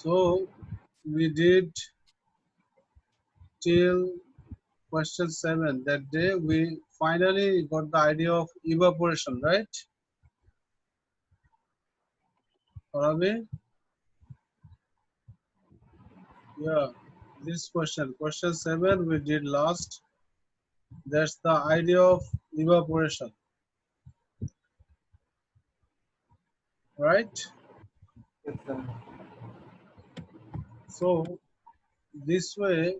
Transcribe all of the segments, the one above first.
So we did till question 7. That day we finally got the idea of evaporation, right? Arabi? Yeah. This question 7 we did last. That's the idea of evaporation, right? Yes, sir. So this way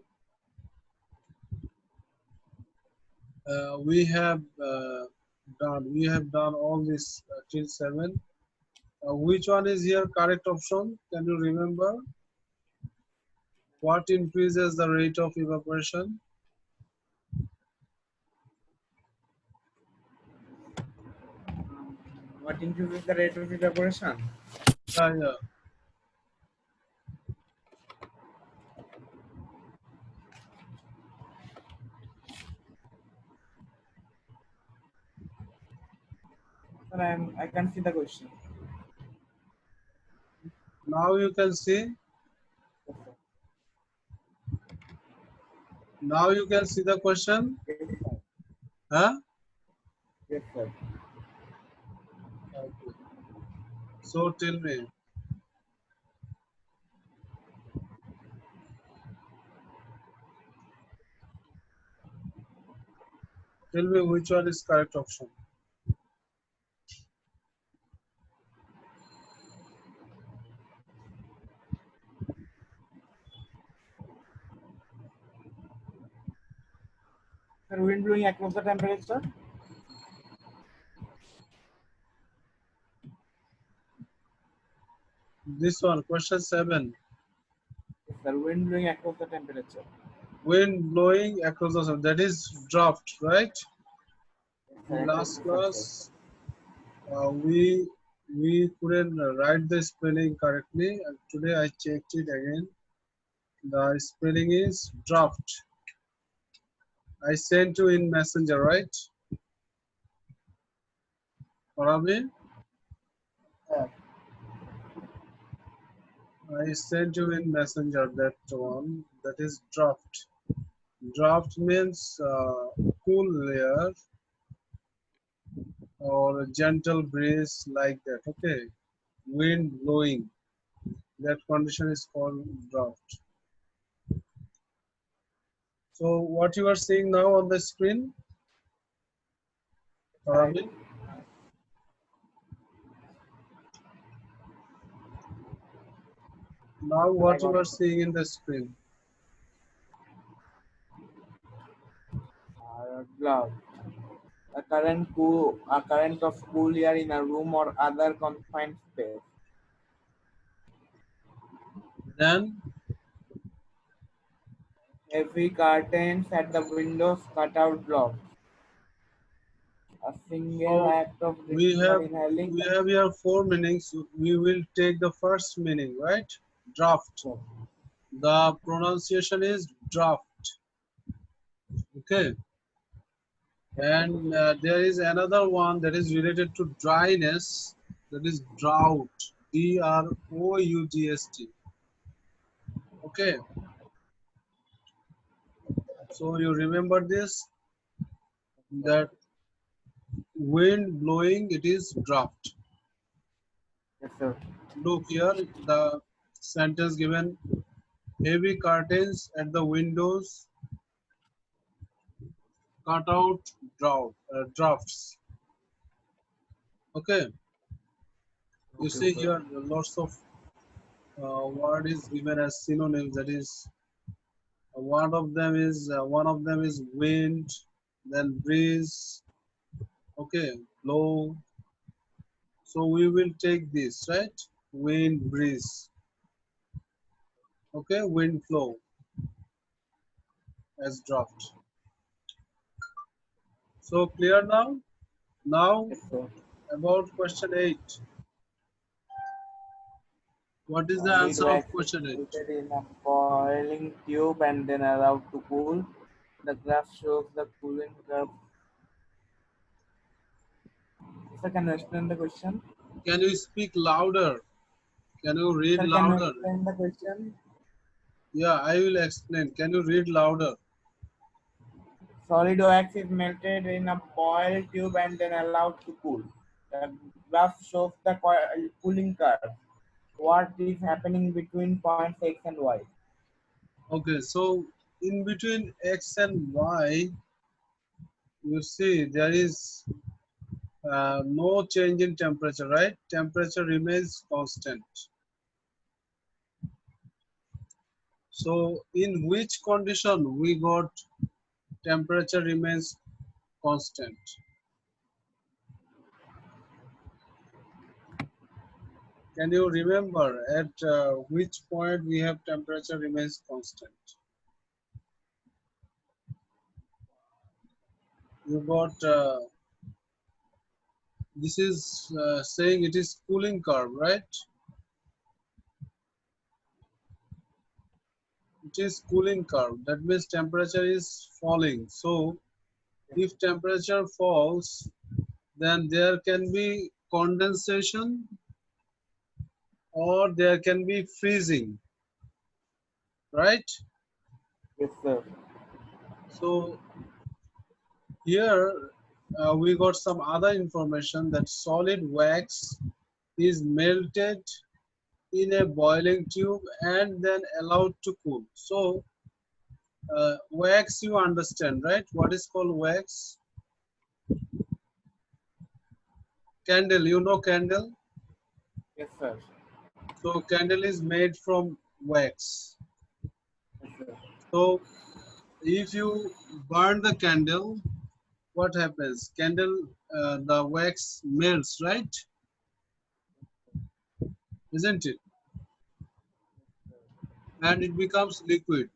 we have done all this till 7. Which one is here correct option? Can you remember? What increases the rate of evaporation? What increases the rate of evaporation? Yeah. Sir, I can see the question. Now you can see. Yes, sir. Now you can see the question. Yes, sir. Huh? Yes, sir. Okay. So tell me. Tell me which one is correct option. Sir, wind blowing across the temperature? This one, question 7. Yes, sir. Wind blowing across the temperature. Wind blowing across the sun. That is draft, right? Yes, sir. In Across last the surface. class, we couldn't write the spelling correctly. And today I checked it again. The spelling is draft. I sent you in messenger, right? Probably. Sir. I sent you in messenger that one. That is draft. Draft means cool layer or a gentle breeze like that. Okay. Wind blowing. That condition is called draft. So what you are seeing now on the screen, Right. Arabi? Now Sir, I what you got are it. seeing in the screen? Glove. A current of cool air in a room or other confined space. Then Heavy curtains at the windows, cut out blocks. A single so act of we breathing or have inhaling. we have here 4 meanings. We will take the first meaning, right? Draft. Yes, The pronunciation is draft. Okay. sir. And there is another one that is related to dryness. That is drought. Drought. Okay. So you remember this? That wind blowing, it is draft. Yes, sir. Look here, the sentence given: heavy curtains at the windows cut out drafts. Okay, you Okay, see sir. here lots of word is given as synonyms. That is, one of them is wind, then breeze. Okay, blow. So we will take this, right? Wind, breeze. Okay, wind flow as draft. So clear now? Now Yes, sir. about question 8. What is the Solid answer of wax is question 8? heated in a boiling tube and then allowed to cool. The graph shows the cooling curve. Sir, can you explain the question? Can you speak louder? Can you read Sir, can you louder? explain the question? Yeah, I will explain. Can you read louder? Solid wax is melted in a boiled tube and then allowed to cool. The graph shows the cooling curve. What is happening between points X and Y? Okay, so in between X and Y, you see there is no change in temperature, right? Temperature remains constant. So in which condition we got temperature remains constant? Can you remember at which point we have temperature remains constant? You got this is saying it is cooling curve, right? It is cooling curve. That means temperature is falling. So if temperature falls, then there can be condensation or there can be freezing, right? Yes, sir. So here we got some other information that solid wax is melted in a boiling tube and then allowed to cool. So wax you understand, right? What is called wax? Candle, you know candle? Yes, sir. So candle is made from wax. Yes, sir. So if you burn the candle, what happens? Candle, the wax melts, right? Isn't it? And it becomes liquid.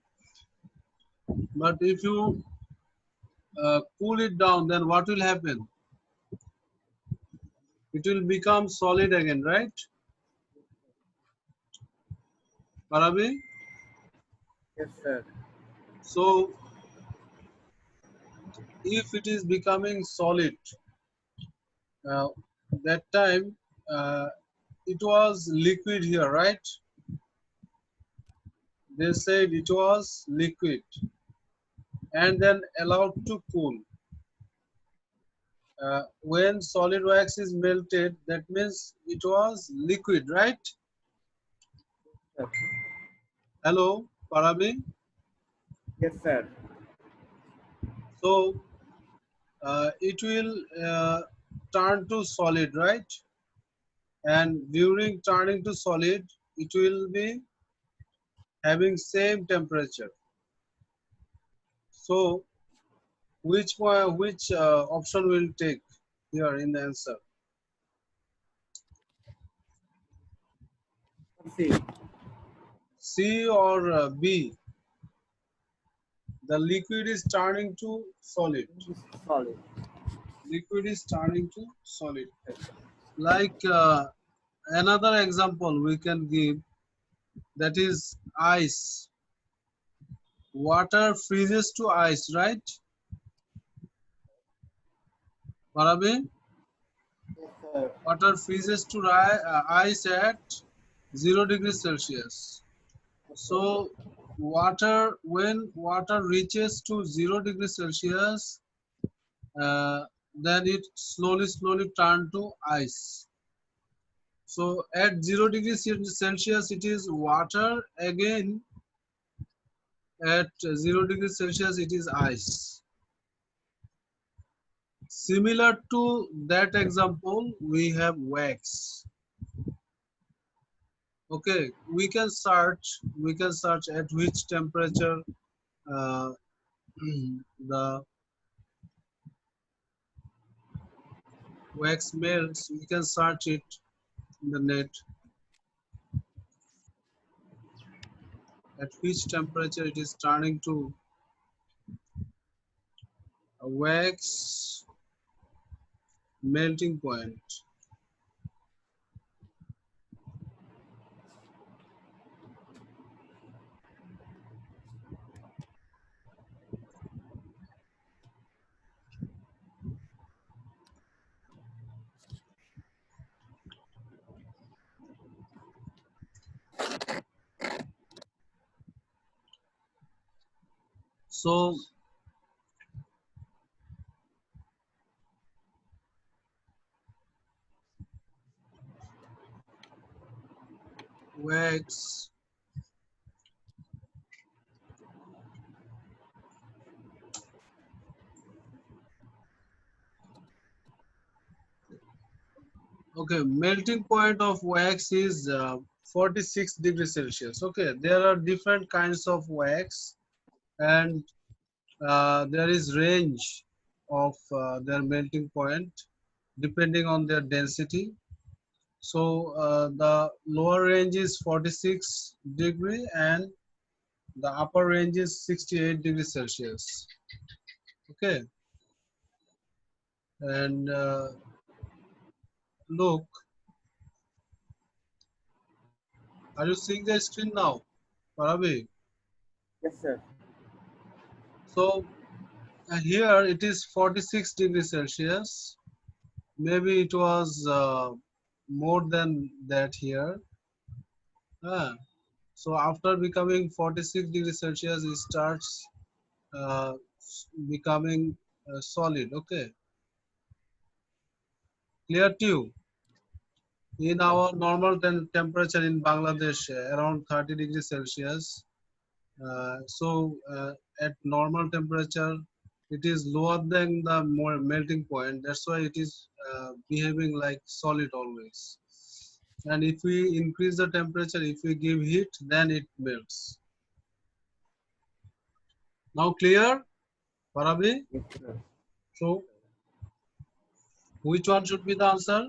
But if you cool it down, then what will happen? It will become solid again, right? Parabi? Yes, sir. So if it is becoming solid, uh, that time it was liquid here, right? They said it was liquid and then allowed to cool. When solid wax is melted, that means it was liquid, right? Sir. Hello, Parabi. Yes, sir. So it will turn to solid, right? And during turning to solid, it will be having same temperature. So which option will take here in the answer? C. C or B? The liquid is turning to solid. Solid. Liquid is turning to solid. Like another example we can give, that is ice. Water freezes to ice, right? Parabi? Yes, sir. Water freezes to ice at 0 degrees Celsius. Yes, sir. So when water reaches to 0 degrees Celsius, uh, then it slowly turn to ice. So at 0 degrees Celsius, it is water. Again, at 0 degrees Celsius, it is ice. Similar to that example, we have wax. Okay, we can search at which temperature uh, the wax melts. We can search it in the net at which temperature it is turning to a wax melting point. So wax, okay, melting point of wax is 46 degrees Celsius. Okay, there are different kinds of wax, and there is range of their melting point depending on their density. So the lower range is 46 degree and the upper range is 68 degrees Celsius. Okay, and look, are you seeing the screen now, Parabi? Yes, sir. So here it is 46 degrees Celsius. Maybe it was more than that here. Ah, so after becoming 46 degrees Celsius, it starts uh, becoming solid. Okay, clear to you? In our normal temperature in Bangladesh, around 30 degrees Celsius. At normal temperature, it is lower than the more melting point. That's why it is behaving like solid always. And if we increase the temperature, if we give heat, then it melts. Now clear, Parabi? Yes, sir. So which one should be the answer?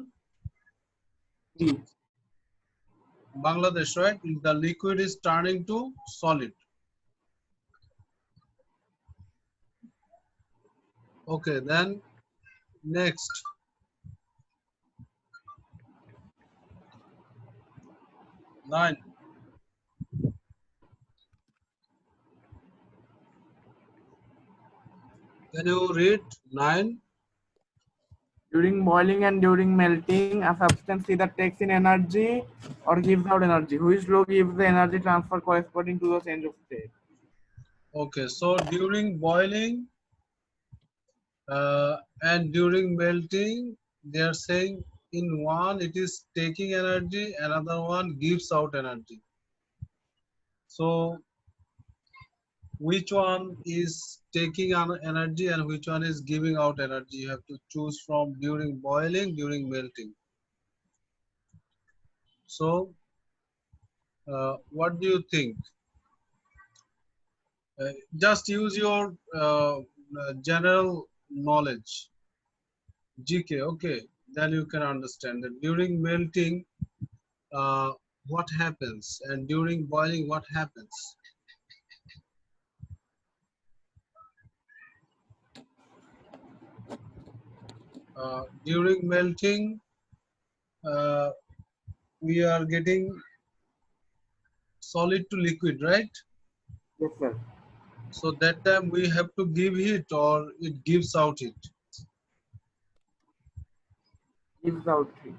D. Bangladesh, right? The liquid is turning to solid. Okay, then next. 9. Can you read 9? During boiling and during melting, a substance either takes in energy or gives out energy. Which law gives the energy transfer corresponding to the change of state? Okay, so during boiling and during melting, they are saying in one it is taking energy, another one gives out energy. So which one is taking energy and which one is giving out energy? You have to choose from during boiling, during melting. So what do you think? Just use your general knowledge, GK. Okay, then you can understand that during melting, uh, what happens, and during boiling, what happens. During melting, uh, we are getting solid to liquid, right? Yes, sir. So that time we have to give heat or it gives out heat. Gives out heat.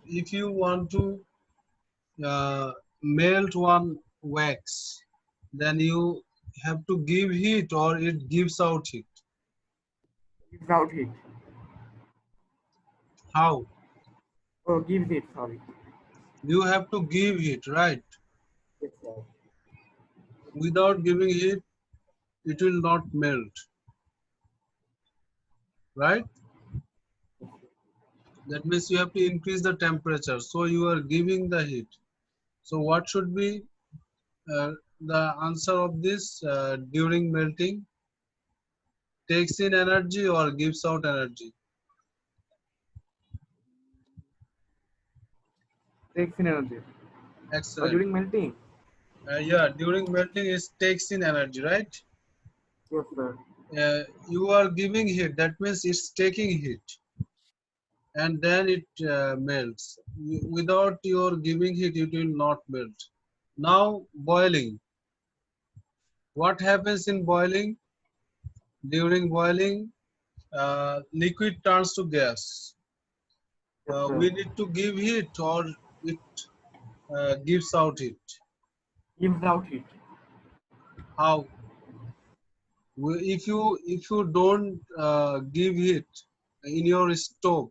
If you want to melt one wax, then you have to give heat or it gives out heat. Gives out heat. How? Oh, gives it. Sorry. You have to give heat, right? Yes, sir. Without giving heat, it will not melt, right? That means you have to increase the temperature. So you are giving the heat. So what should be the answer of this during melting? Takes in energy or gives out energy? Takes in energy. Or Excellent. during melting. Yeah, during melting it takes in energy, right? Yes, sir. You are giving heat. That means it's taking heat, and then it melts. Without your giving heat, it will not melt. Now boiling. What happens in boiling? During boiling, liquid turns to gas. Yes, sir. We need to give heat or it gives out heat. Gives out heat. How? If you don't give heat in your stove,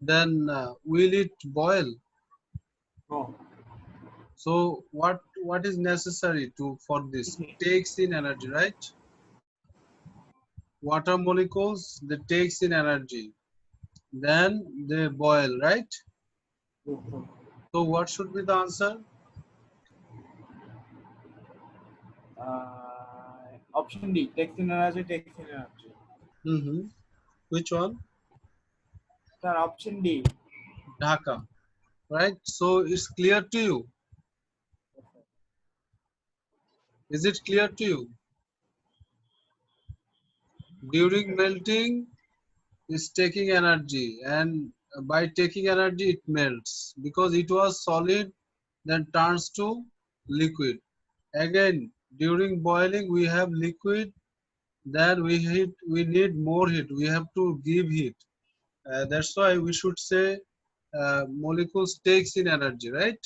then will it boil? No. So what is necessary to for this? Takes in energy, right? Water molecules, they takes in energy, then they boil, right? Yes, sir. So what should be the answer? Option D. Takes in energy. Takes in energy. Mm-hmm. Which one? Sir, option D. Dhaka, right? So it's clear to you. Yes, sir. Is it clear to you? Yes, During sir. melting, it's taking energy, and by taking energy, it melts because it was solid, then turns to liquid. Again, during boiling, we have liquid, then we need more heat. We have to give heat. That's why we should say molecules takes in energy, right?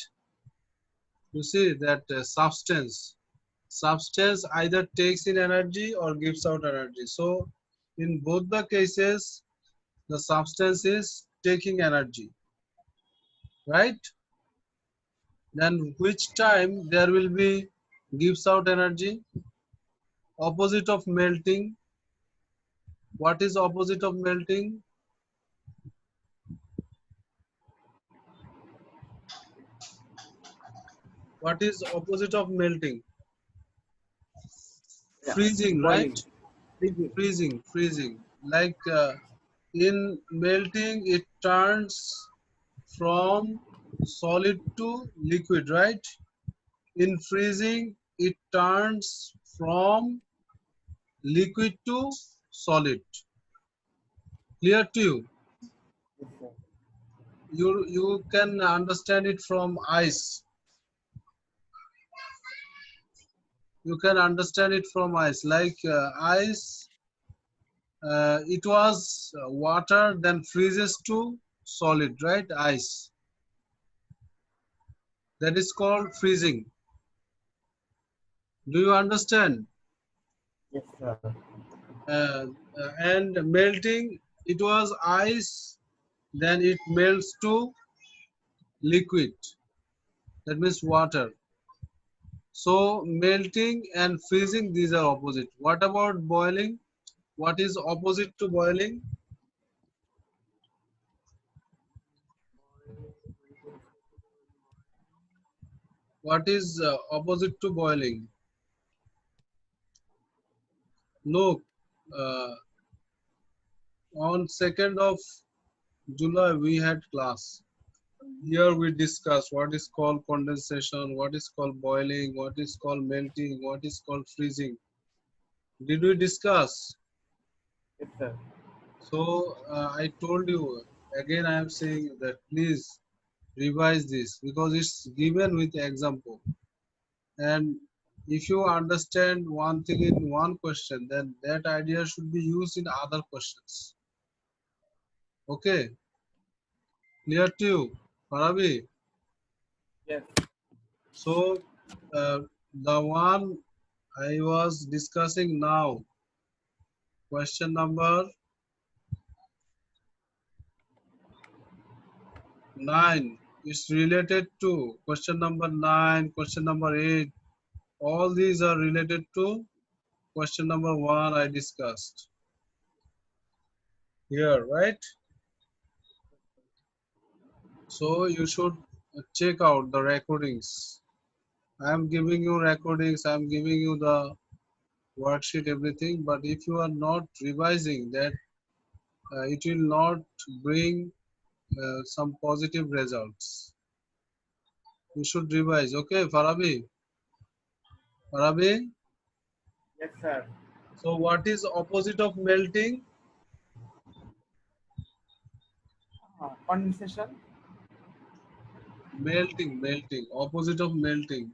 You see that substance either takes in energy or gives out energy. So in both the cases, the substance is taking energy, right? Then which time there will be gives out energy? Opposite of melting. What is opposite of melting? What is opposite of melting? Yeah. Freezing, right? Boiling. Freezing. Freezing. Like in melting, it turns from solid to liquid, right? In freezing, it turns from liquid to solid. Clear to you? Yes, sir. You can understand it from ice. You can understand it from ice. Like ice, it was water, then freezes to solid, right? Ice. That is called freezing. Do you understand? Yes, sir. And melting, it was ice, then it melts to liquid. That means water. So melting and freezing, these are opposite. What about boiling? What is opposite to boiling? What is opposite to boiling? No. Uh, on 2nd of July we had class. Here we discuss what is called condensation, what is called boiling, what is called melting, what is called freezing. Did we discuss? Yes, sir. So I told you, again I am saying that please revise this because it's given with example. And if you understand one thing in one question, then that idea should be used in other questions. Okay, clear to you, Paravi? Yes. So the one I was discussing now, question number 9 is related to question number 9, question number 8. All these are related to question number 1 I discussed here, right? So you should check out the recordings. I am giving you recordings, I am giving you the worksheet, everything. But if you are not revising that, it will not bring some positive results. You should revise. Okay, Farabi? Farabi? Yes, sir. So what is opposite of melting? Condensation. Melting. Opposite of melting.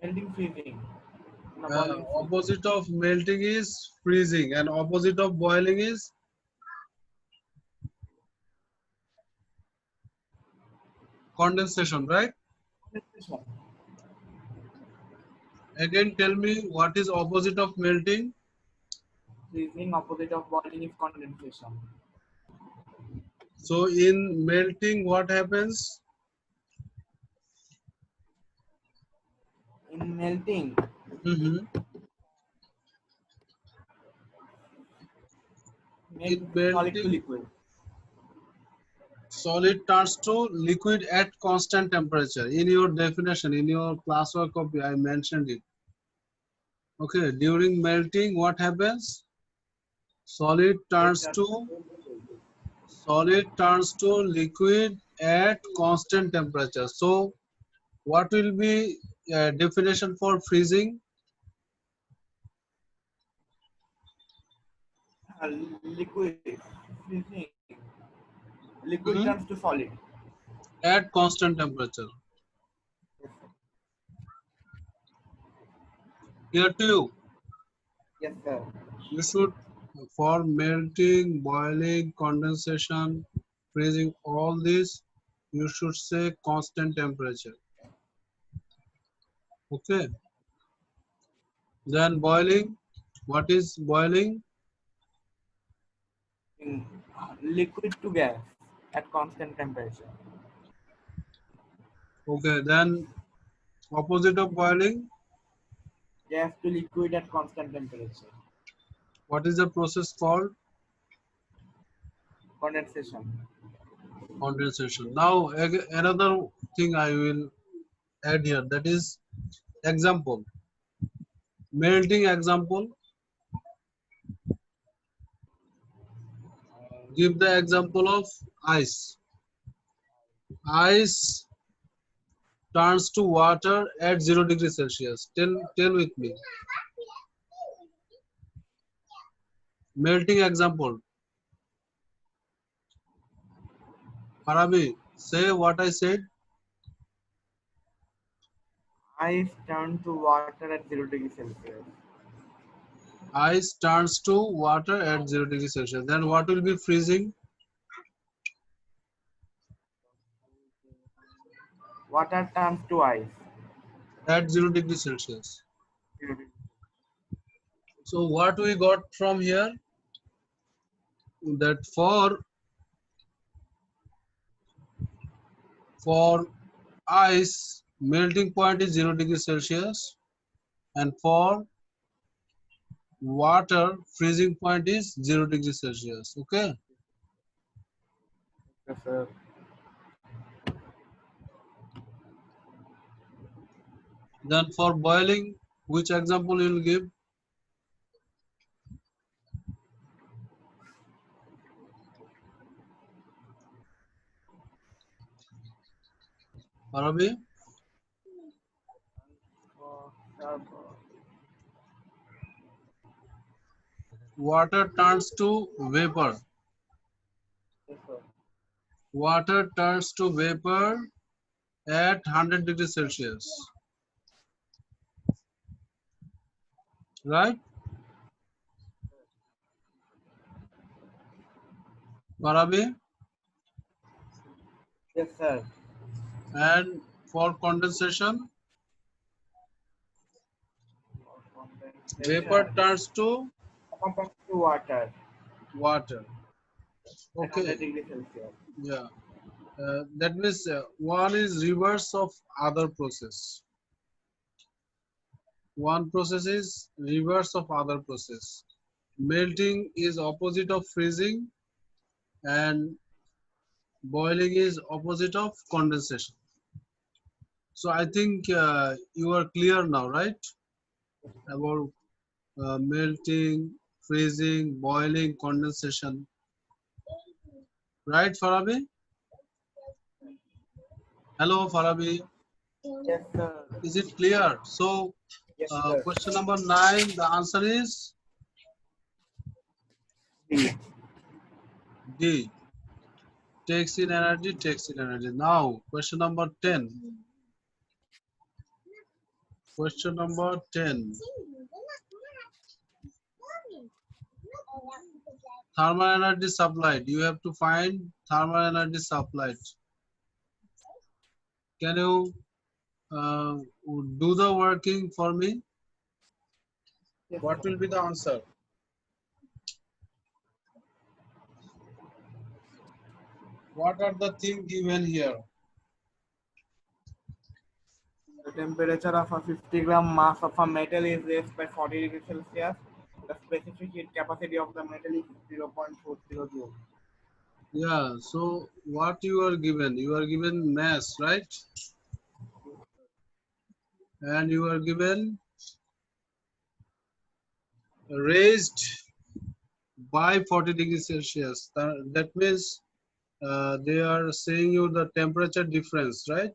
Melting, freezing. No, boiling, freezing. Opposite of melting is freezing, and opposite of boiling is condensation, right? Condensation. Again, tell me what is opposite of melting? Freezing, opposite of boiling is condensation. So in melting, what happens? In melting, Mhm. make In solid to melting, liquid. solid turns to liquid at constant temperature. In your definition, in your classwork copy, I mentioned it. Okay, during melting, what happens? Solid It turns turns to to liquid. liquid at constant temperature. So, what will be definition for freezing? Liquid, freezing. Liquid turns Mhm. to solid. At constant temperature. Yes, sir. Here to you. Yes, sir. You should, for melting, boiling, condensation, freezing, all this, you should say constant temperature. Okay. Then boiling. What is boiling? In liquid to gas at constant temperature. Okay. Then opposite of boiling. Gas to liquid at constant temperature. What is the process called? Condensation. Condensation. Now another thing I will add here, that is example. Melting example. Give the example of ice. Ice turns to water at 0 degrees Celsius. Tell with me. Melting example. Farabi, say what I said. Ice turn to water at 0 degrees Celsius. Ice turns to water at 0 degrees Celsius. Then what will be freezing? Water turns to ice. At 0 degrees Celsius. So what we got from here, that for ice melting point is 0 degrees Celsius, and for water freezing point is 0 degrees Celsius. Okay. Yes, sir. Then for boiling, which example you will give? Farabi? Sir, Water turns to vapor. yes, sir. Water turns to vapor at 100 degrees Celsius. Right? Farabi? Yes, sir. And for condensation, vapor Condensation. turns to Compared to water water. at 100 Okay. degrees Celsius. Yeah. That means one is reverse of other process. One process is reverse of other process. Melting is opposite of freezing, and boiling is opposite of condensation. So I think you are clear now, right? About melting, freezing, boiling, condensation. Right, Farabi? Hello, Farabi. Yes, sir. Is it clear? So, Yes, sir. question number 9, the answer is D. D. Takes in energy, takes in energy. Now, question number 10. Question number 10. Thermal energy supplied. You have to find thermal energy supplied. Can you uh, do the working for me. Yes, What sir. will be the answer? What are the things given here? The temperature of a 50 gram mass of a metal is raised by 40 degrees Celsius. The specific heat capacity of the metal is 0.40 joule. Yeah, so what you are given? You are given mass, right? And you are given raised by 40 degrees Celsius. That means they are saying you the temperature difference, right?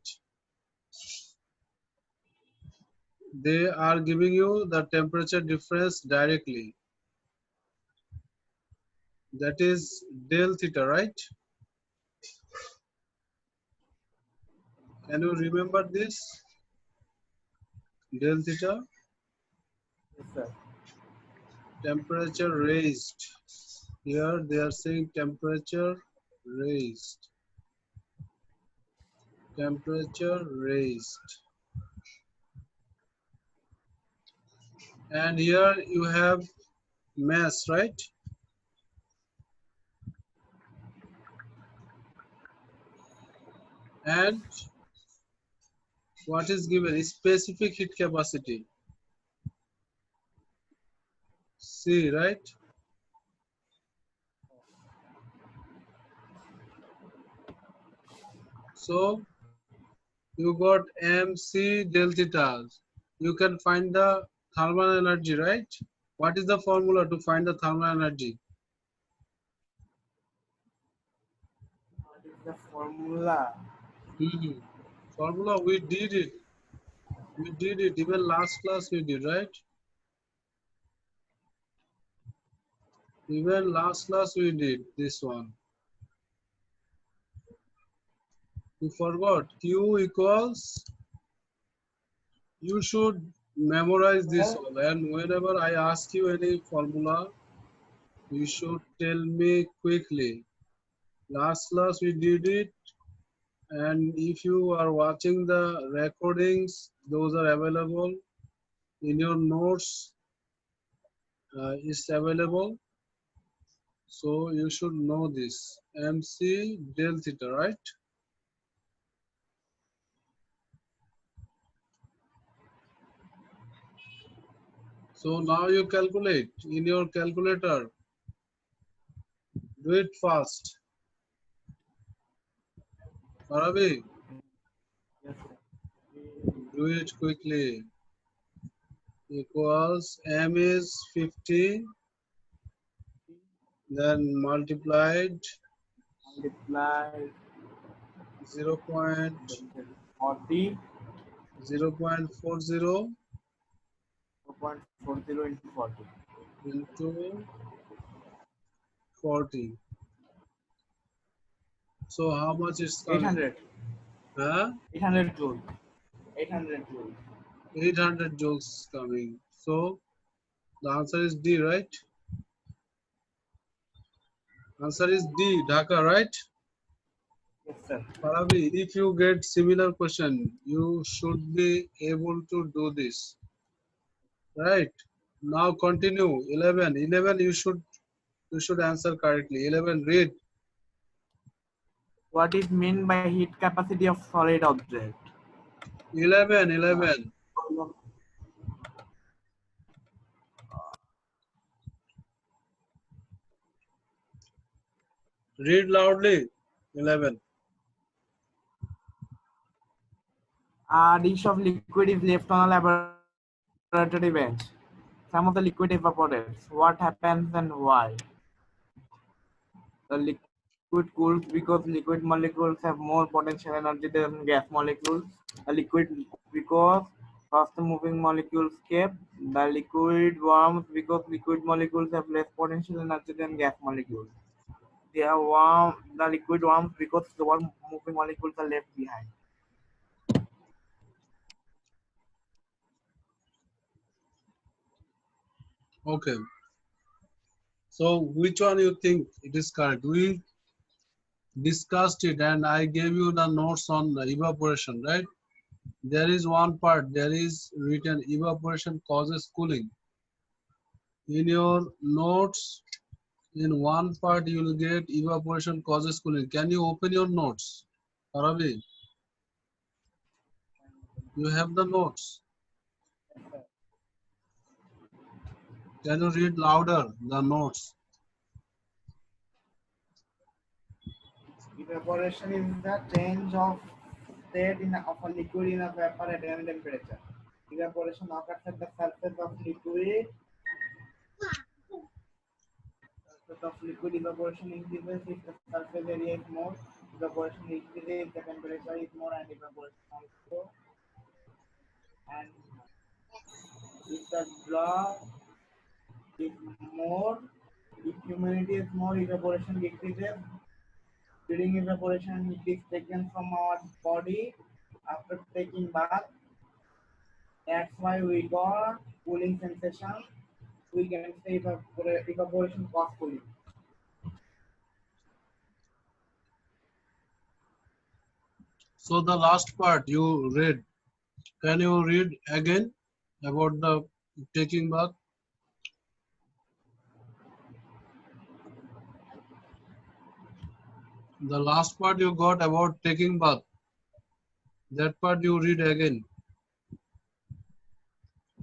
They are giving you the temperature difference directly. That is del theta, right? Can you remember this? Del theta, Yes, sir. temperature raised. Here they are saying temperature raised. Temperature raised. And here you have mass, right? And what is given? Specific heat capacity. C, right? So you got mc del theta. You can find the thermal energy, right? What is the formula to find the thermal energy? What is the formula? Hmm. Formula, we did it. We did it. Even last class we did, right? Even last class we did this one. You forgot. Q equals, you should memorize this Well, all. And whenever I ask you any formula, you should tell me quickly. Last class we did it, and if you are watching the recordings, those are available in your notes. It's available, so you should know this. MC del theta, right? So now you calculate in your calculator. Do it fast. Arabi, yes, sir. do it quickly. Equals M is 50, then multiplied Multiply 0 40, 0.40 0.40 into 40. into 40. So how much is coming? 800. Huh? 800 joule. 800 joule. 800 joules coming. So the answer is D, right? Answer is D, Dhaka, right? Yes, sir. Farabi, if you get similar question, you should be able to do this, right? Now continue. 11. 11 you should answer correctly. 11, read. What is meant by heat capacity of solid object? 11. Uh, 11. Read loudly. 11. a dish of liquid is left on a laboratory bench. Some of the liquid evaporates. What happens and why? The liquid cools because liquid molecules have more potential energy than gas molecules. The liquid because faster moving molecules escape. The liquid warms because liquid molecules have less potential energy than gas molecules. The liquid warms because slower moving molecules are left behind. Okay. So which one you think it is correct? We discussed it and I gave you the notes on the evaporation, right? There is one part, there is written evaporation causes cooling. In your notes, in one part you will get evaporation causes cooling. Can you open your notes? Arabi, you have the notes. Can you read louder the notes? Evaporation is the change of state of a liquid in a vapor at any temperature. Evaporation occurs at the surface of liquid. Surface of liquid evaporation increases if the surface area is more. Evaporation increases if the temperature is more, and evaporation also. And if the draw is more, if humidity is more, evaporation decreases. During evaporation, heat is taken from our body after taking bath. That's why we got cooling sensation. We can say evaporation cause cooling. So the last part you read, can you read again about the taking bath? The last part you got about taking bath. That part you read again.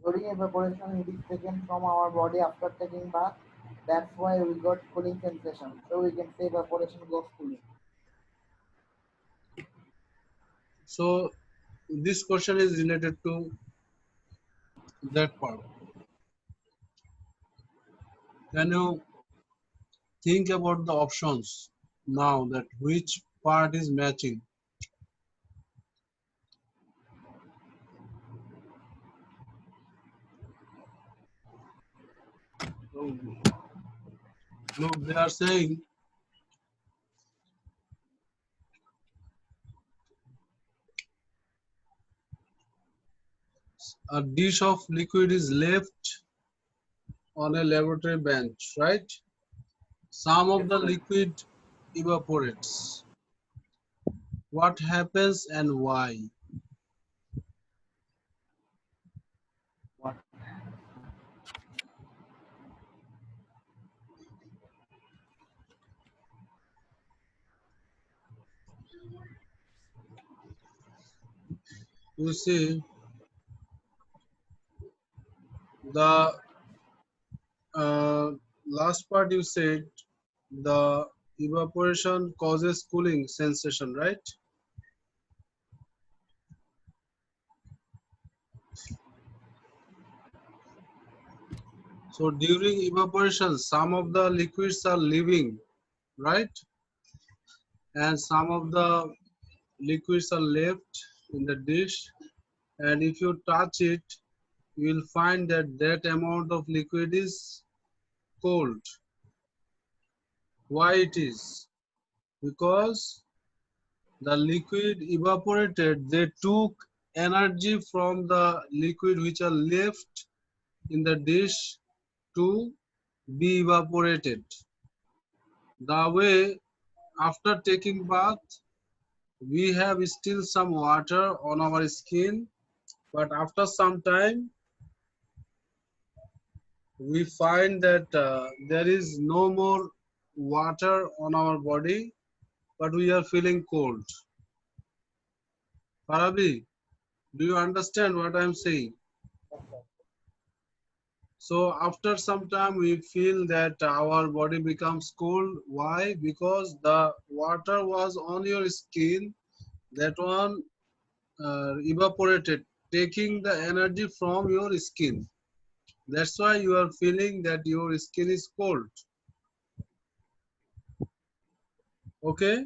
During evaporation, heat is taken from our body after taking bath. That's why we got cooling sensation. So we can say evaporation goes cooling. So this question is related to that part. Can you think about the options now that which part is matching? Look, they are saying a dish of liquid is left on a laboratory bench, right? Some of Yes, the sir. liquid evaporates. What happens and why? What? You see, the uh, last part you said the evaporation causes cooling sensation, right? So during evaporation, some of the liquids are leaving, right? And some of the liquids are left in the dish. And if you touch it, you will find that that amount of liquid is cold. Why it is? Because the liquid evaporated, they took energy from the liquid which are left in the dish to be evaporated. The way after taking bath, we have still some water on our skin, but after some time, we find that there is no more water on our body, but we are feeling cold. Parabi, do you understand what I am saying? So after some time we feel that our body becomes cold. Why? Because the water was on your skin, that one evaporated, taking the energy from your skin. That's why you are feeling that your skin is cold. Okay,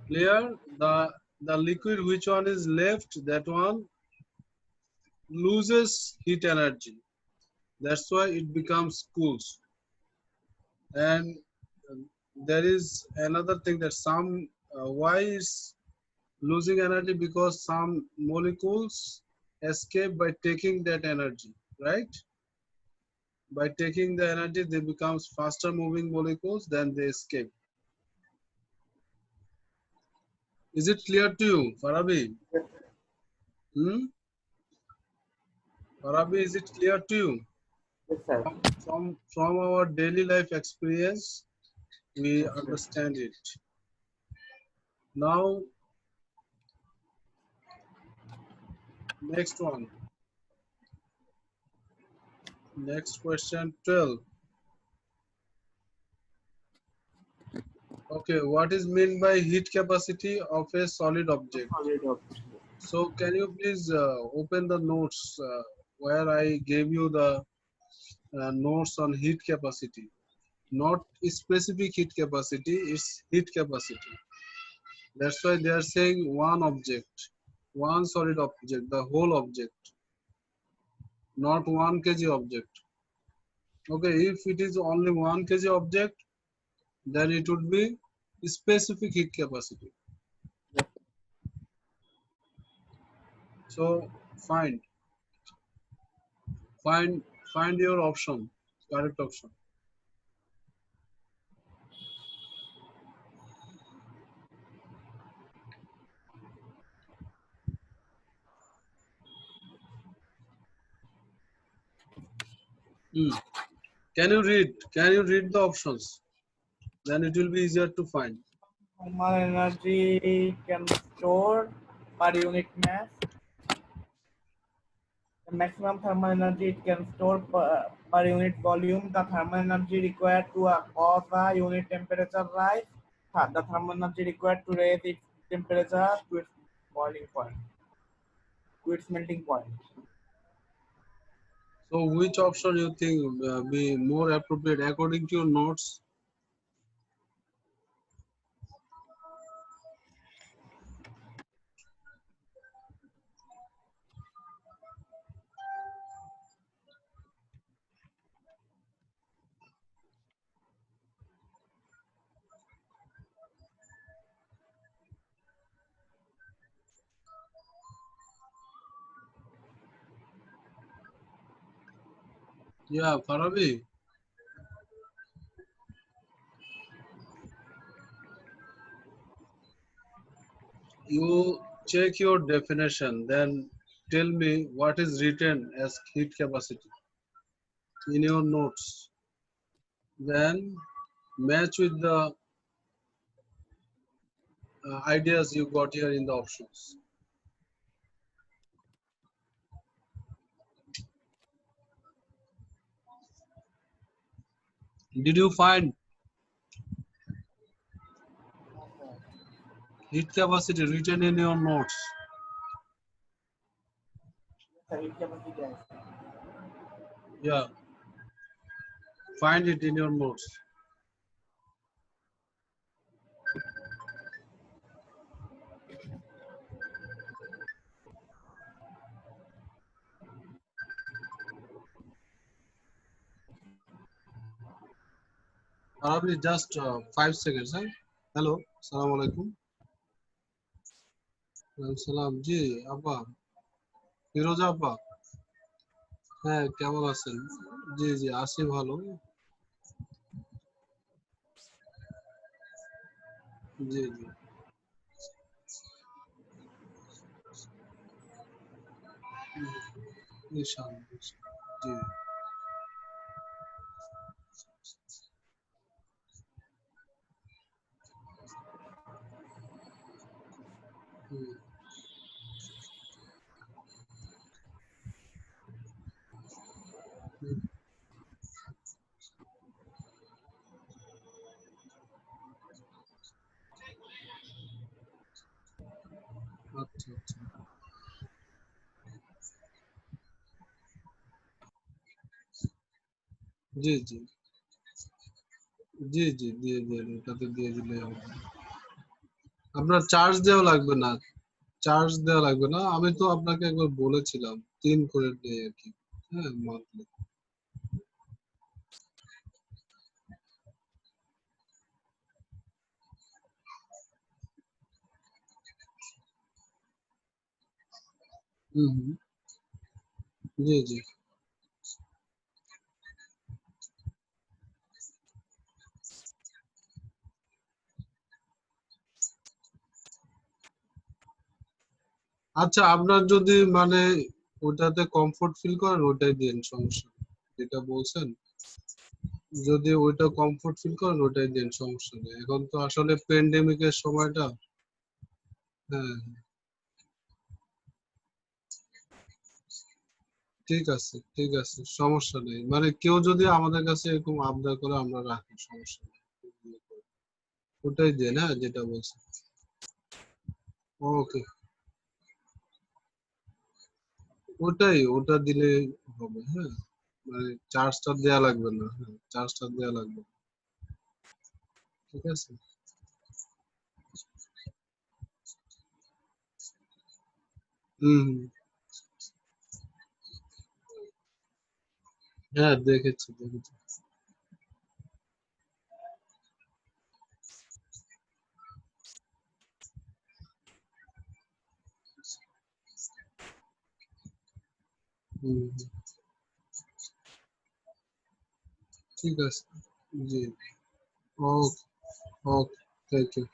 clear? The liquid which one is left, that one loses heat energy. That's why it becomes cool. And there is another thing that some why is losing energy, because some molecules escape by taking that energy, right? By taking the energy they becomes faster moving molecules, then they escape. Is it clear to you, Farabi? Yes, Hmm? Farabi, is it clear to you? yes, sir. From our daily life experience, we Yes, sir. understand it. Now, next one. Next question 12. Okay, what is meant by heat capacity of a solid object? Solid object. So can you please open the notes where I gave you the notes on heat capacity? Not specific heat capacity, it's heat capacity. That's why they are saying one object, one solid object, the whole object, not 1 kg object. Okay, if it is only 1 kg object, then it would be specific heat capacity. Yes. So find find find your option, correct option. Hmm. Can you read the options? Then it will be easier to find. Thermal energy can store per unit mass. The maximum thermal energy it can store per unit volume. The thermal energy required to cause a unit temperature rise. The thermal energy required to raise its temperature to its boiling point, to its melting point. So which option you think be more appropriate according to your notes? Yeah, Farabi, you check your definition, then tell me what is written as heat capacity in your notes. Then match with the ideas you got here in the options. Did you find heat capacity written in your notes? Sir, it can be gas. Yeah, find it in your notes. Probably just 5 seconds. Huh? Hello, Assalamu alaikum. সালাম জি আপা ফিরোজা আপা হ্যাঁ কেমন আছেন জি জি আছি ভালো জি জি ইনশাআল্লাহ জি হুম, হুম, আচ্ছা আচ্ছা জি জি জি জি দিয়ে দিয়ে ওটাতে দিয়ে দিলে হবে আপনার চার্জ দেওয়া লাগবে না চার্জ দেওয়া লাগবে না আমি তো আপনাকে একবার বলেছিলাম 3 করে দেয় আর কি হ্যাঁ মান্থলি হুম হুম জি জি আচ্ছা, আপনার যদি মানে ওটাতে কমফোর্ট ফিল করেন ওটাই দিন, সমস্যা নেই। যেটা বলছেন, যদি ওইটা কমফোর্ট ফিল করেন ওটাই দিন, সমস্যা নেই। এখন তো আসলে প্যান্ডেমিকের সময়টা। হ্যাঁ, ঠিক আছে, ঠিক আছে, সমস্যা নেই। মানে কেউ যদি আমাদের কাছে এরকম আবদার করে আমরা রাখি, সমস্যা নেই। ওটাই দেন, হ্যাঁ, যেটা বলছেন। ওকে, ওটা দিলে হবে, হ্যাঁ। মানে চার্জটা দেয়া লাগবে না, হ্যাঁ, চার্জটা দেয়া লাগবে না। ঠিক আছে। হুম হুম। হ্যাঁ, দেখেছি দেখেছি। হুম হুম, ঠিক আছে। জি। ওকে, ওকে, থ্যাংক ইউ।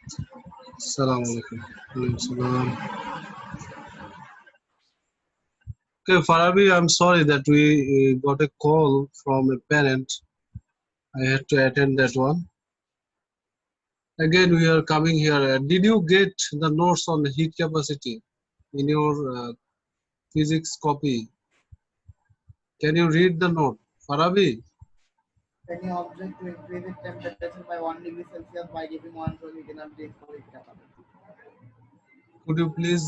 সালাম আলাইকুম। ওয়ালাইকুম সালাম। Okay, Farabi, I'm sorry that we got a call from a parent. I had to attend that one. Again, we are coming here. Did you get the notes on the heat capacity in your physics copy? Can you read the note, Farabi? Any object to increase its temperature by 1 degree Celsius by giving 1 joule heat energy for its capacity. Could you please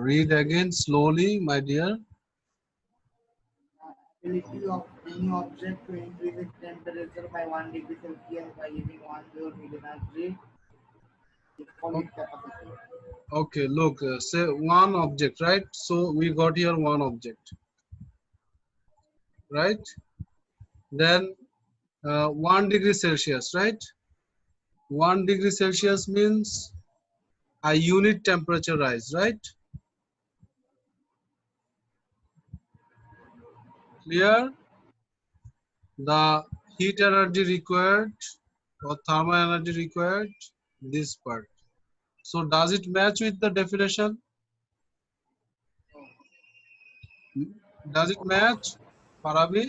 read again slowly, my dear? Ability of any object to increase its temperature by 1 degree Celsius by giving 1 joule heat energy is called O- its capacity. Okay, look, say one object, right? So we got here one object, right? Then 1 degree Celsius, right? 1 degree Celsius means a unit temperature rise, right? Clear? The heat energy required or thermal energy required, this part. So does it match with the definition? Does it match, Farabi?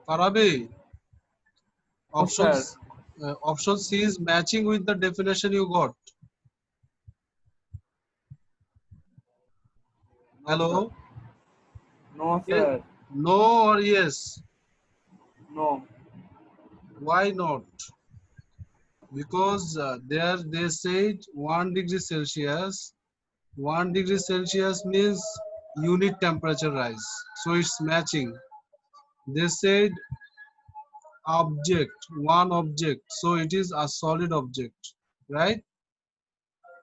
Farabi, No, sir. option C is matching with the definition you got. No, sir. Hello? No, Yes. sir. No or yes? No. Why not? Because there they said 1 degree Celsius. 1 degree Celsius means unit temperature rise. So it's matching. They said object, one object. So it is a solid object, right?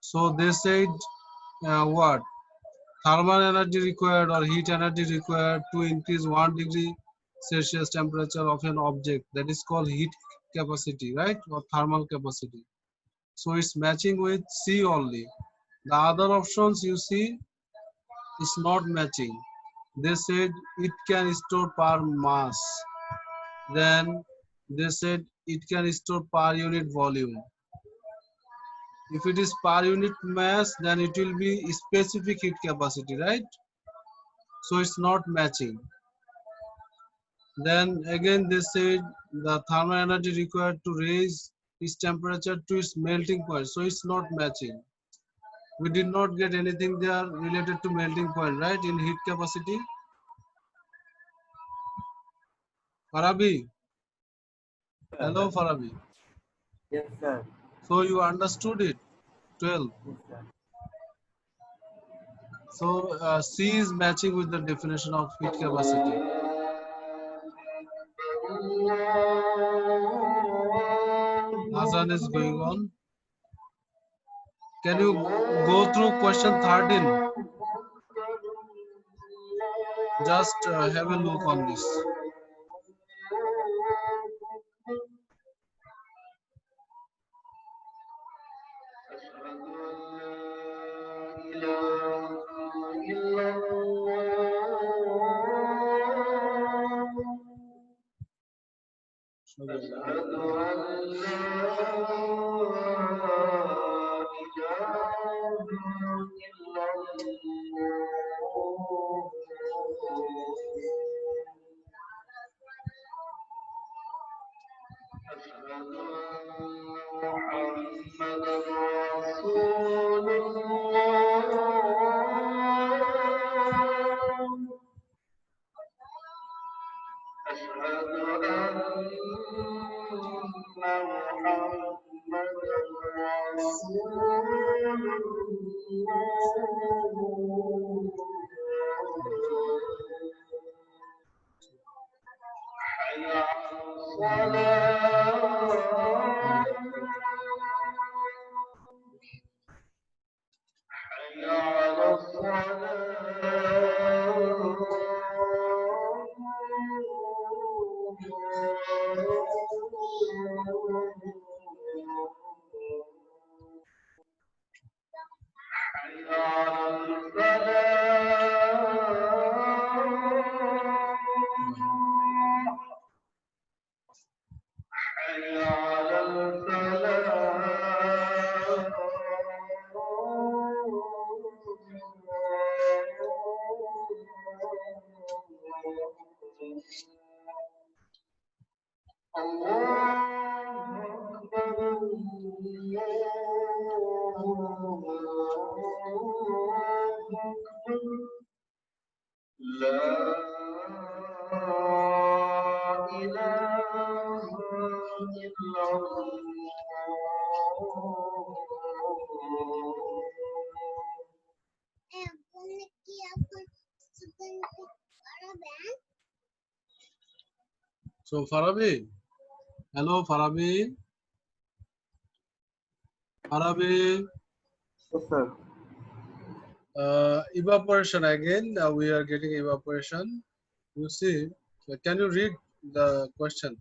So they said what? Thermal energy required or heat energy required to increase 1 degree Celsius temperature of an object. That is called heat capacity, right? Or thermal capacity. So it's matching with C only. The other options you see is not matching. They said it can store per mass. Then they said it can store per unit volume. If it is per unit mass, then it will be specific heat capacity, right? So it's not matching. Then again they said the thermal energy required to raise its temperature to its melting point. So it's not matching. We did not get anything there related to melting point, right? In heat capacity. Farabi. Hello, Sir. Farabi. Yes, sir. So you understood it. 12. Yes, sir. So C is matching with the definition of heat capacity. Azan is going on. Can you go through question 13? Just have a look on this. So Farabi, hello Farabi, Farabi, Yes, sir. evaporation again. We are getting evaporation. You see, can you read the question?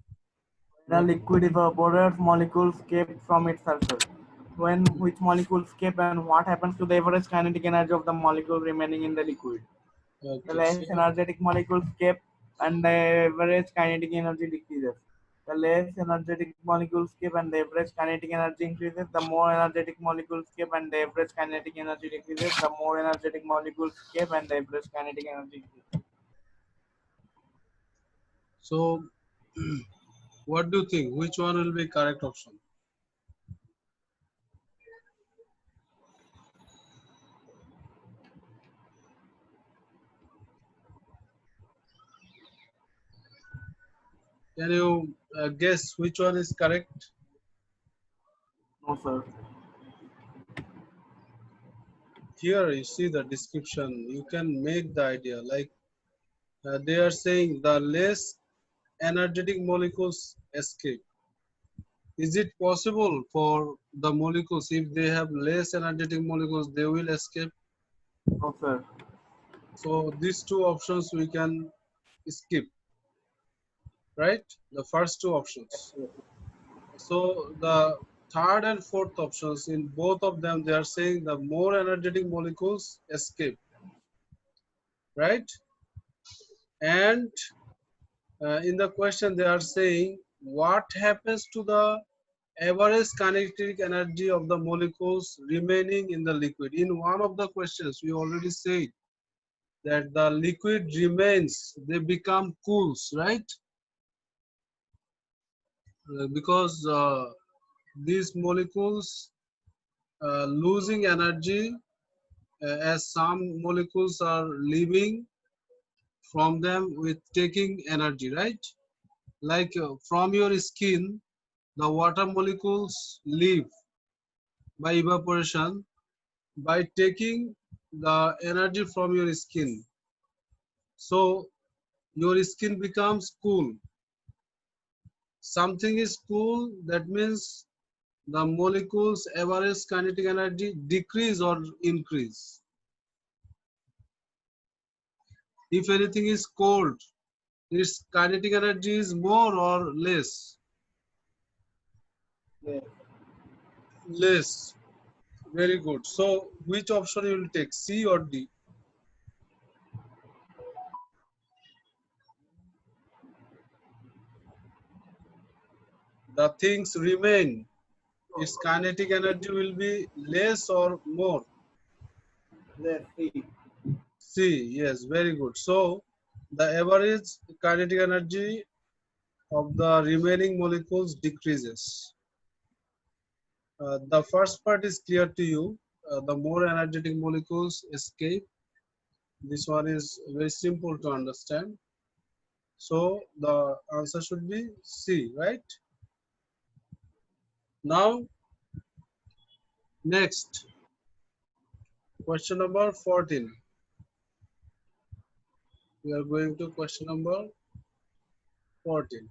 The What? liquid evaporates, molecules escape from its surface. When which molecules escape and what happens to the average kinetic energy of the molecule remaining in the liquid? The Okay, less so energetic molecules escape and the average kinetic energy decreases. The less energetic molecules escape and the average kinetic energy increases. The more energetic molecules escape and the average kinetic energy decreases. The more energetic molecules escape and the average kinetic energy increases. so what do you think? Which one will be correct option? Can you guess which one is correct? No, sir. Here you see the description. You can make the idea. Like they are saying the less energetic molecules escape. Is it possible for the molecules, if they have less energetic molecules, they will escape? No, sir. So these two options we can skip, right? The first two options. So the third and fourth options, in both of them, they are saying the more energetic molecules escape, right? And in the question, they are saying what happens to the average kinetic energy of the molecules remaining in the liquid. In one of the questions, we already said that the liquid remains, they become cools, right? Because these molecules losing energy as some molecules are leaving from them with taking energy, right? Like from your skin, the water molecules leave by evaporation by taking the energy from your skin. So your skin becomes cool. Something is cool, that means the molecules average kinetic energy decrease or increase. If anything is cold, its kinetic energy is more or less? Yes. Less. Very good. So which option you will take, C or D? The things remain, its kinetic energy will be less or more? Let's see. C. Yes, very good. So the average kinetic energy of the remaining molecules decreases. The first part is clear to you. The more energetic molecules escape. This one is very simple to understand. So the answer should be C, right? Now, next, question number 14. We are going to question number 14.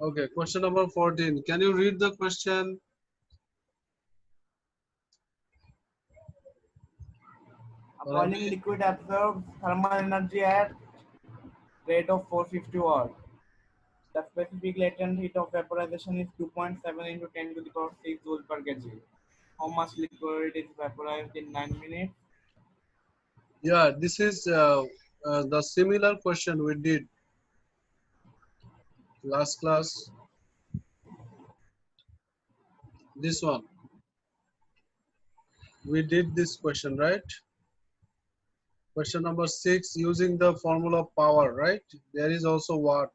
Okay, question number 14. Can you read the question? A boiling Ravi? liquid absorbs thermal energy at rate of 450 watts. The specific latent heat of vaporization is 2.7 into 10 to the power 6 joules per kg. How much liquid is vaporized in 9 minutes? Yeah, this is the similar question we did last class. This one. We did this question, right? Question number 6, using the formula power, right? There is also watt.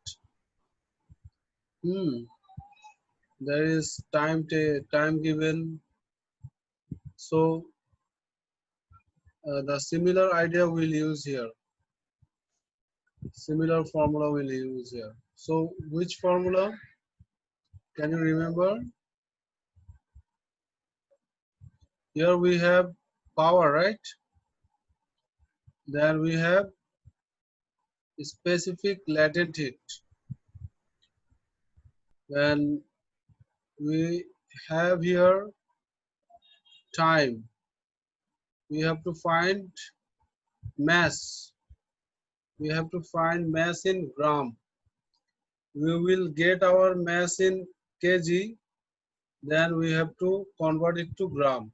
There is time given. So the similar idea we'll use here. Similar formula we'll use here. So which formula? Can you remember? Here we have power, right? Then we have specific latent heat. Then we have here time. We have to find mass. We have to find mass in gram. We will get our mass in kg. Then we have to convert it to gram.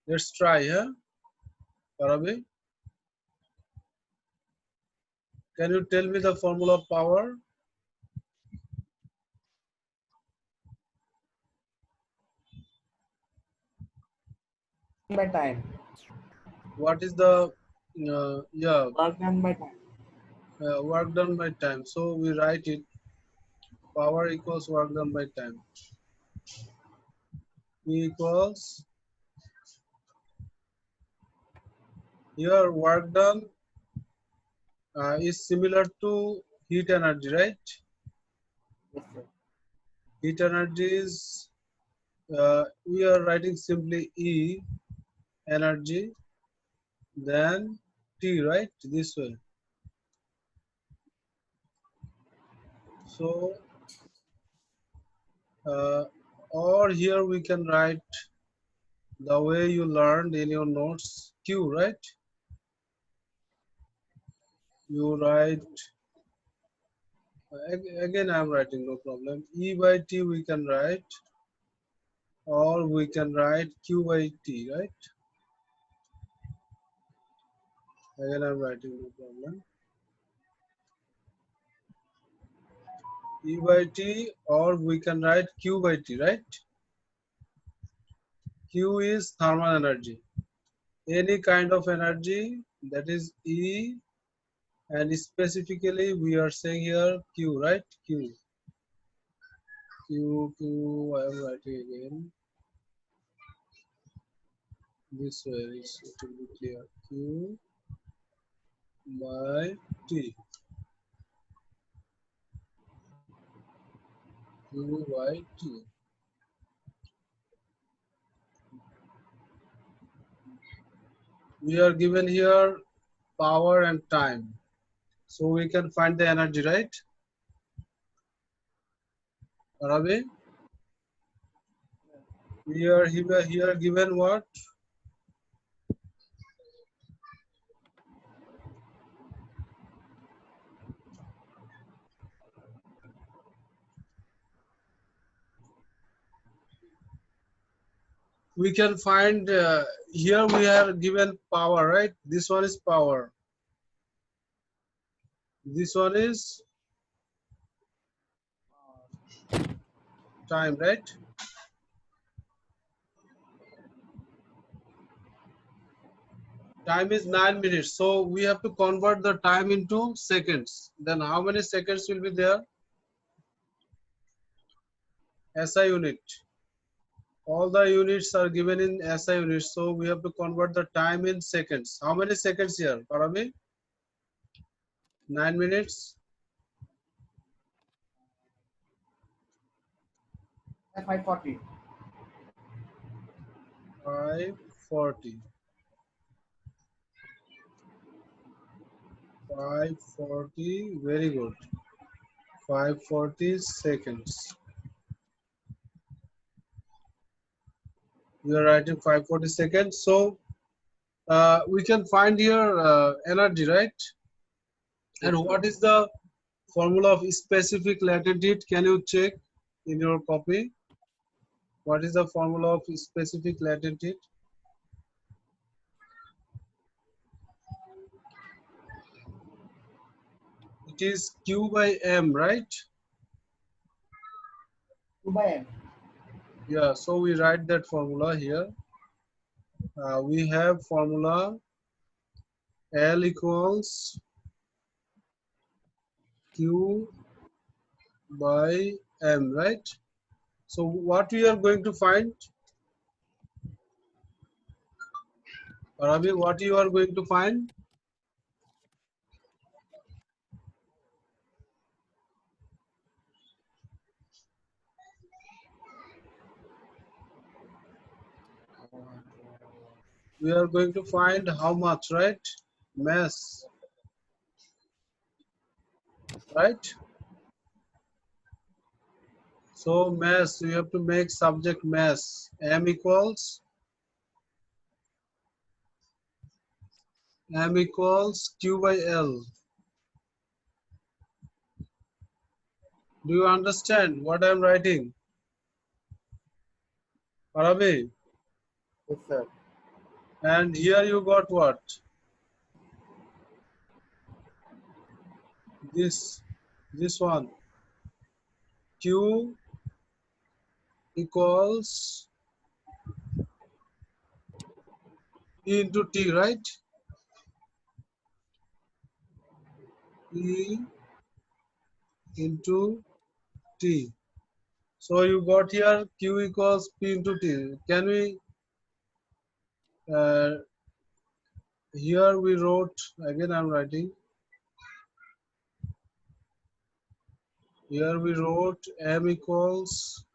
Let's try, huh? Parabi, can you tell me the formula of power? By time. What is the yeah, Work done by time. work done by time? So we write it, power equals work done by time. E equals, here work done is similar to heat energy, right? Yes, sir. Heat energy is, we are writing simply E energy, then T, right? This way. So, or here we can write the way you learned in your notes, Q, right? You write, again I'm writing, no problem. E by T we can write, or we can write Q by T, right? Again I'm writing, no problem. E by T, or we can write Q by T, right? Q is thermal energy. Any kind of energy, that is E, and specifically we are saying here Q, right? Q, I am writing again. This way it will be clear. Q by T. Q by T. We are given here power and time. So we can find the energy, right? Ravi? Here given what? We can find, here we are given power, right? This one is power. This one is time, right? Time is 9 minutes. So we have to convert the time into seconds. Then how many seconds will be there? SI unit. All the units are given in SI units. So we have to convert the time in seconds. How many seconds here, Parami? 9 minutes. 540. 540. 540. Very good. 540 seconds. You are writing 540 seconds. So we can find here energy, right? Yes, And sir. what is the formula of specific latent heat? Can you check in your copy? What is the formula of specific latent heat? It is Q by M, right? 2 by n. Yeah, so we write that formula here. We have formula L equals Q by M, right? So what we are going to find, Ravi, what you are going to find? We are going to find how much, right? Mass, right? So mass, we have to make subject mass. M equals Q by L. Do you understand what I am writing? Ravi? Yes, sir. And here you got what? This one. Q equals E into T, right? E into T. So you got here Q equals P into T. Can we, uh, here we wrote, again I'm writing, here we wrote M equals,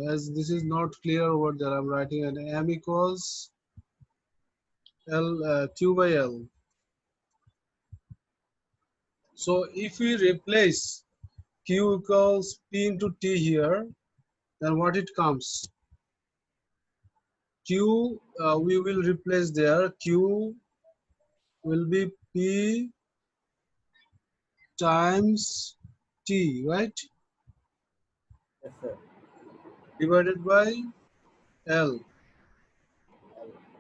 as this is not clear over there, I'm writing an M equals L, Q by L. So if we replace Q equals P into T here, then what it comes? Q, we will replace there. Q will be P times T, right? Yes, sir. Divided by L.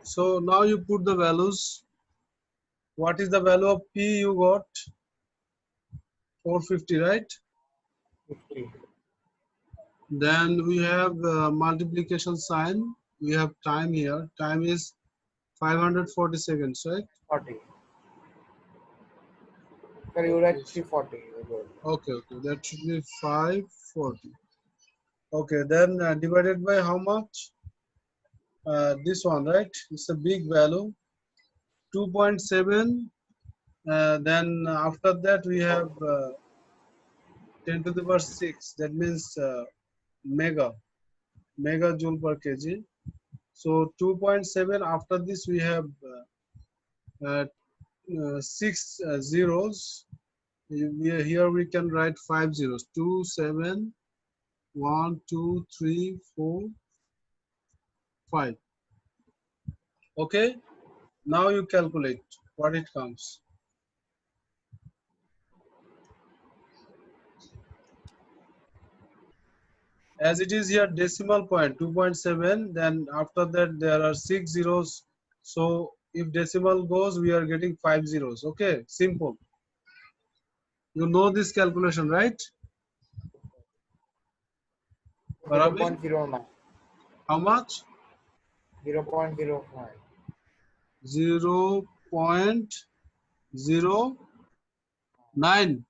So now you put the values. What is the value of P you got? 450, right? 50. Then we have multiplication sign. We have time here. Time is 540 seconds, right? 40. Sir, you write 340. Good. Okay, okay. That should be 540. Okay, then divided by how much? This one, right? It's a big value. 2.7. Then after that we have 10 to the power 6. That means mega joule per kg. So 2.7. After this we have uh, 6 zeros. Here we can write 5 zeros. 2, 7, 1, 2, 3, 4, 5. Okay. Now you calculate what it comes. As it is here decimal point 2.7, then after that there are 6 zeros. So if decimal goes, we are getting 5 zeros. Okay, simple. You know this calculation, right? Paravi, 0.09. how much? 0.05. 0.09.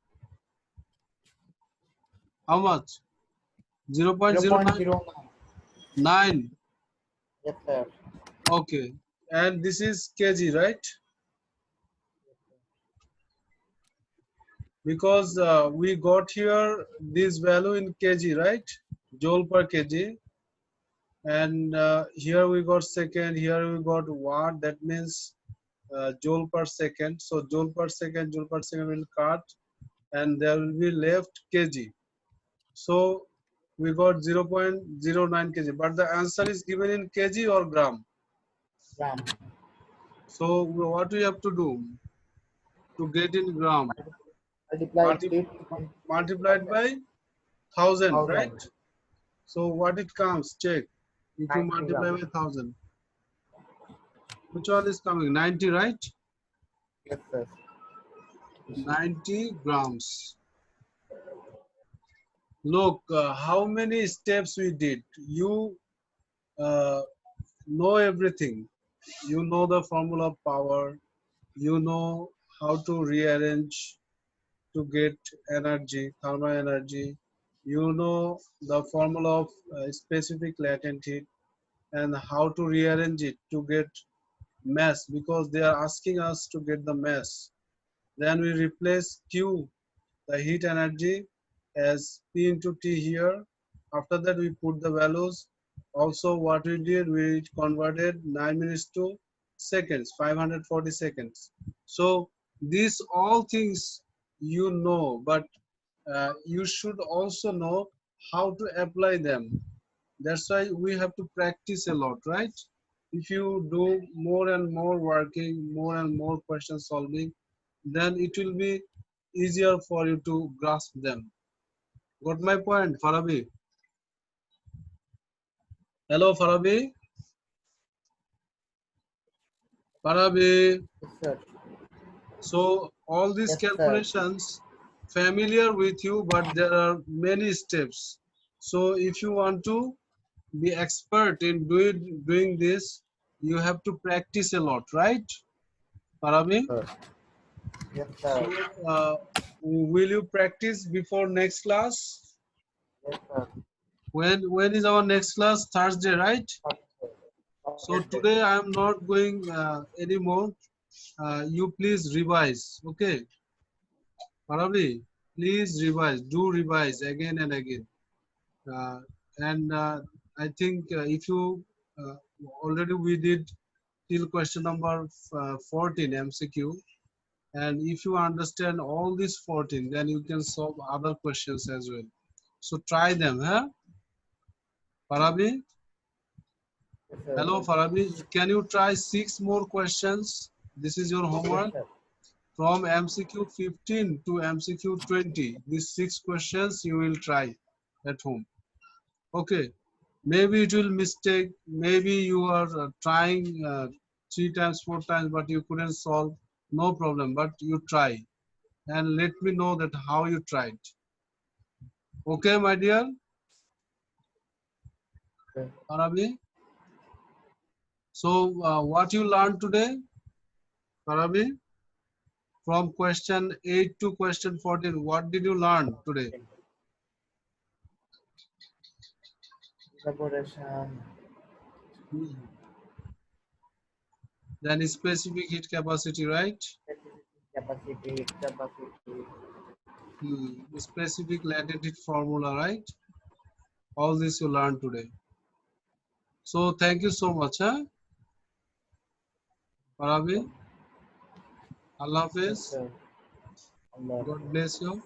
How much? 0.09. 0.09. 9. Yes, sir. Okay. And this is kg, right? Because we got here this value in kg, right? Joule per kg. And here we got second, here we got watt. That means joule per second. So joule per second will cut, and there will be left kg. So we got 0.09 kg, but the answer is given in kg or gram. Gram. So what we have to do to get in gram? Multiply Multi it multiplied by 1000, right? 1000. So what it comes? Check. If you 90 multiply gram. by 1000, which one is coming? 90, right? Yes, sir. 90 grams. Look, how many steps we did. You uh, know everything. You know the formula of power. You know how to rearrange to get energy, thermal energy. You know the formula of specific latent heat and how to rearrange it to get mass, because they are asking us to get the mass. Then we replace Q, the heat energy, as P into T here. After that we put the values. Also what we did, we converted 9 minutes to seconds, 540 seconds. So these all things you know, but you should also know how to apply them. That's why we have to practice a lot, right? If you do more and more working, more and more question solving, then it will be easier for you to grasp them. Got my point, Farabi? Hello, Farabi? Farabi. Yes, sir. So all these Yes, sir. calculations familiar with you, but there are many steps. So if you want to be expert in doing this, you have to practice a lot, right, Farabi? Sir. Yes, So sir. will you practice before next class? Yes, sir. When is our next class? Thursday, right? Okay. So Okay, sir. today I am not going anymore. You please revise, okay? Farabi, please revise. Do revise again and again. Uh, and I think if you uh, already we did till question number 14 MCQ, and if you understand all these 14, then you can solve other questions as well. So try them, huh? Farabi, Yes, sir. hello Farabi, can you try 6 more questions? This is your Yes, homework sir. from MCQ 15 to MCQ 20. These 6 questions you will try at home. Okay, maybe it will mistake. Maybe you are trying 3 times, 4 times, but you couldn't solve. No problem, but you try and let me know that how you tried. Okay, my dear Okay. Arabi. So, what you learned today, Arabi, from question 8 to question 14? What did you learn today? Evaporation. Hmm. Then specific heat capacity, right? Capacity. Specific latent heat formula, right? All this you learned today. So thank you so much, huh? Arabi. Allah Yes, Hafiz. sir. Allah. God bless you.